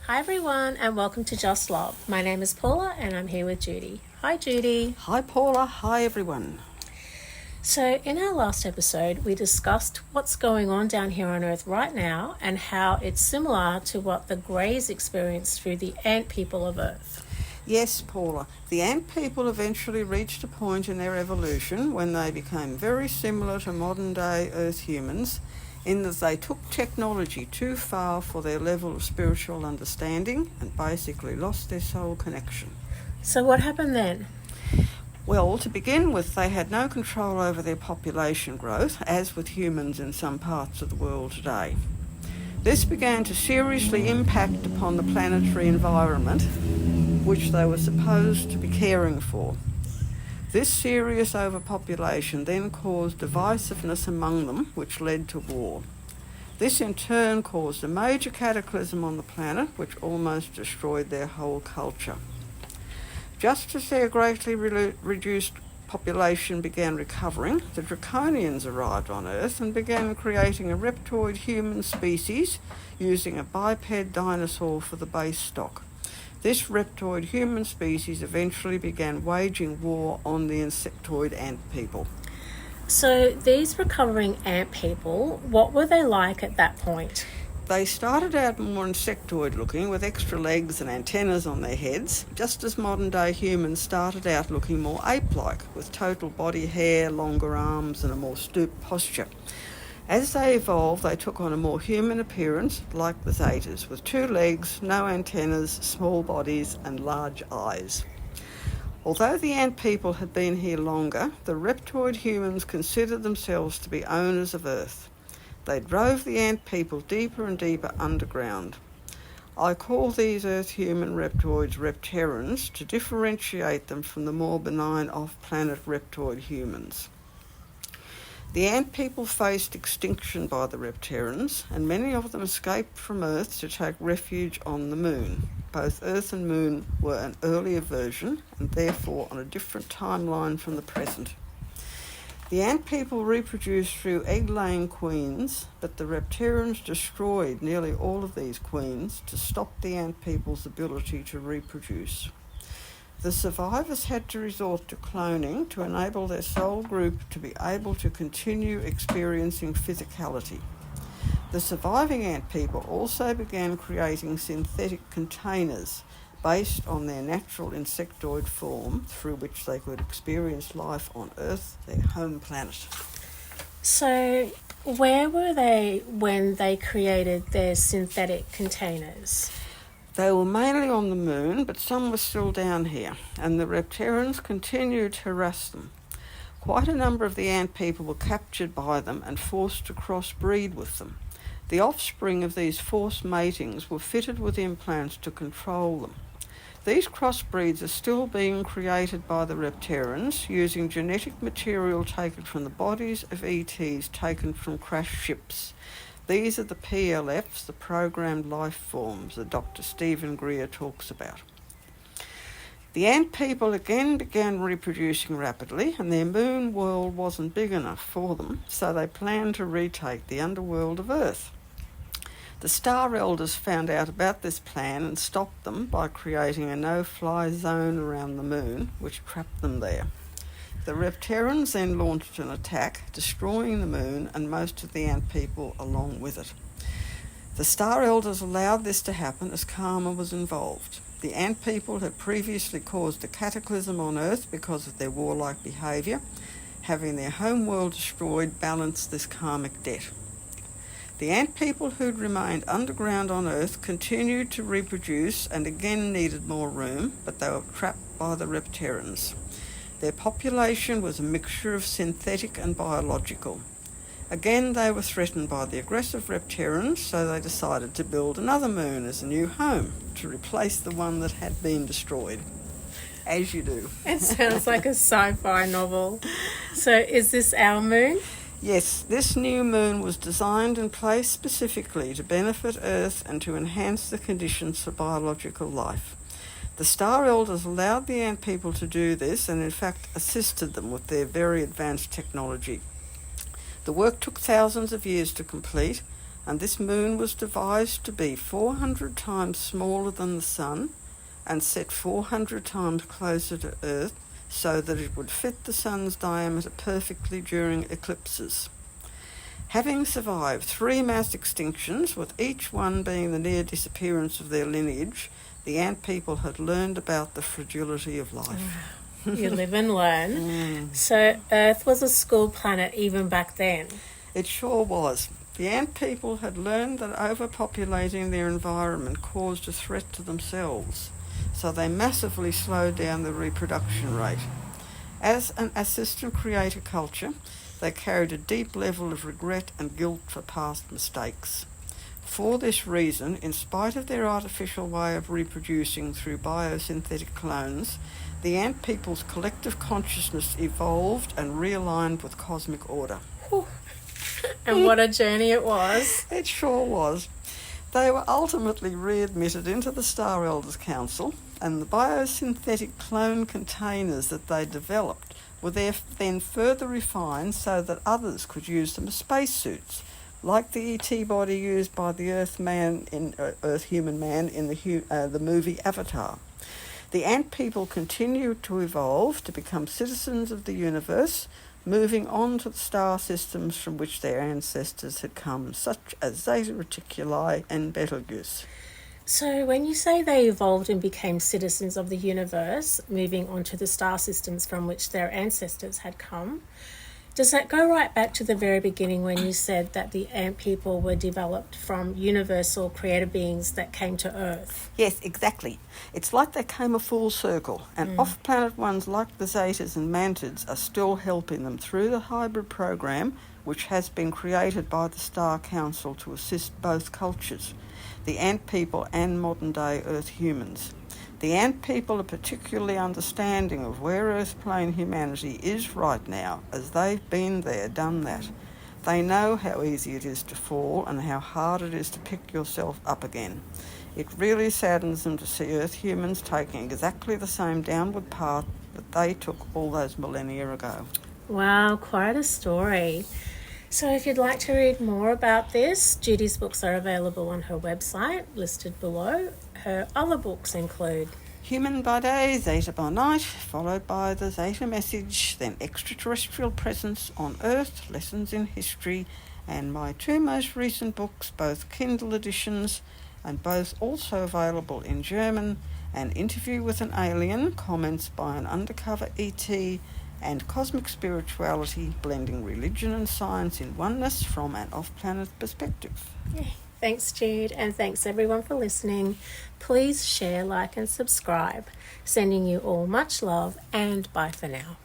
Hi everyone and welcome to Just Love. My name is Paula and I'm here with Judy. Hi Judy. Hi Paula, hi everyone. So in our last episode we discussed what's going on down here on Earth right now and how it's similar to what the Greys experienced through the ant people of Earth. Yes, Paula, the ant people eventually reached a point in their evolution when they became very similar to modern day Earth humans in that they took technology too far for their level of spiritual understanding and basically lost their soul connection. So what happened then? Well, to begin with, they had no control over their population growth, as with humans in some parts of the world today. This began to seriously impact upon the planetary environment, which they were supposed to be caring for. This serious overpopulation then caused divisiveness among them, which led to war. This in turn caused a major cataclysm on the planet, which almost destroyed their whole culture. Just as their greatly reduced population began recovering, the Draconians arrived on Earth and began creating a reptoid human species using a biped dinosaur for the base stock. This reptoid human species eventually began waging war on the insectoid ant people. So these recovering ant people, what were they like at that point? They started out more insectoid looking with extra legs and antennas on their heads, just as modern day humans started out looking more ape-like with total body hair, longer arms and a more stooped posture. As they evolved, they took on a more human appearance, like the Zetas, with 2 legs, no antennas, small bodies and large eyes. Although the ant people had been here longer, the reptoid humans considered themselves to be owners of Earth. They drove the ant people deeper and deeper underground. I call these Earth human reptoids repterans to differentiate them from the more benign off-planet reptoid humans. The ant people faced extinction by the repterans, and many of them escaped from Earth to take refuge on the Moon. Both Earth and Moon were an earlier version, and therefore on a different timeline from the present. The ant people reproduced through egg-laying queens, but the repterans destroyed nearly all of these queens to stop the ant people's ability to reproduce. The survivors had to resort to cloning to enable their soul group to be able to continue experiencing physicality. The surviving ant people also began creating synthetic containers based on their natural insectoid form through which they could experience life on Earth, their home planet. So where were they when they created their synthetic containers? They were mainly on the Moon, but some were still down here, and the repterans continued to harass them. Quite a number of the ant people were captured by them and forced to crossbreed with them. The offspring of these forced matings were fitted with implants to control them. These crossbreeds are still being created by the repterans using genetic material taken from the bodies of ETs taken from crashed ships. These are the PLFs, the programmed life forms that Dr. Stephen Greer talks about. The ant people again began reproducing rapidly, and their moon world wasn't big enough for them, so they planned to retake the underworld of Earth. The Star Elders found out about this plan and stopped them by creating a no-fly zone around the moon, which trapped them there. The repterans then launched an attack, destroying the moon and most of the ant people along with it. The Star Elders allowed this to happen as karma was involved. The ant people had previously caused a cataclysm on Earth because of their warlike behaviour. Having their home world destroyed balanced this karmic debt. The ant people who'd remained underground on Earth continued to reproduce and again needed more room, but they were trapped by the repterans. Their population was a mixture of synthetic and biological. Again, they were threatened by the aggressive repterans, so they decided to build another moon as a new home to replace the one that had been destroyed. As you do. It sounds like a sci-fi novel. So is this our moon? Yes, this new moon was designed and placed specifically to benefit Earth and to enhance the conditions for biological life. The Star Elders allowed the ant people to do this and in fact assisted them with their very advanced technology. The work took thousands of years to complete, and this moon was devised to be 400 times smaller than the sun and set 400 times closer to Earth so that it would fit the sun's diameter perfectly during eclipses. Having survived 3 mass extinctions, with each one being the near disappearance of their lineage, the ant people had learned about the fragility of life. You live and learn. So Earth was a school planet even back then. It sure was. The ant people had learned that overpopulating their environment caused a threat to themselves, so they massively slowed down the reproduction rate. As an assistant creator culture, they carried a deep level of regret and guilt for past mistakes. For this reason, in spite of their artificial way of reproducing through biosynthetic clones, the ant people's collective consciousness evolved and realigned with cosmic order. And what a journey it was. It sure was. They were ultimately readmitted into the Star Elders Council, and the biosynthetic clone containers that they developed were then further refined so that others could use them as spacesuits, like the ET body used by the Earth human man in the movie Avatar. The ant people continued to evolve to become citizens of the universe, moving on to the star systems from which their ancestors had come, such as Zeta Reticuli and Betelgeuse. So when you say they evolved and became citizens of the universe, moving on to the star systems from which their ancestors had come, does that go right back to the very beginning when you said that the ant people were developed from universal creator beings that came to Earth? Yes, exactly. It's like they came a full circle, and off-planet ones like the Zetas and Mantids are still helping them through the hybrid program, which has been created by the Star Council to assist both cultures, the ant people and modern-day Earth humans. The ant people are particularly understanding of where Earth plane humanity is right now, as they've been there, done that. They know how easy it is to fall and how hard it is to pick yourself up again. It really saddens them to see Earth humans taking exactly the same downward path that they took all those millennia ago. Wow, quite a story. So if you'd like to read more about this, Judy's books are available on her website, listed below. Her other books include Human by Day, Zeta by Night, followed by the Zeta Message, then Extraterrestrial Presence on Earth, Lessons in History, and my 2 most recent books, both Kindle editions, and both also available in German, An Interview with an Alien, Comments by an Undercover ET, and Cosmic Spirituality, Blending Religion and Science in Oneness from an Off-Planet Perspective. Yeah. Thanks, Jude, and thanks everyone for listening. Please share, like, and subscribe. Sending you all much love, and bye for now.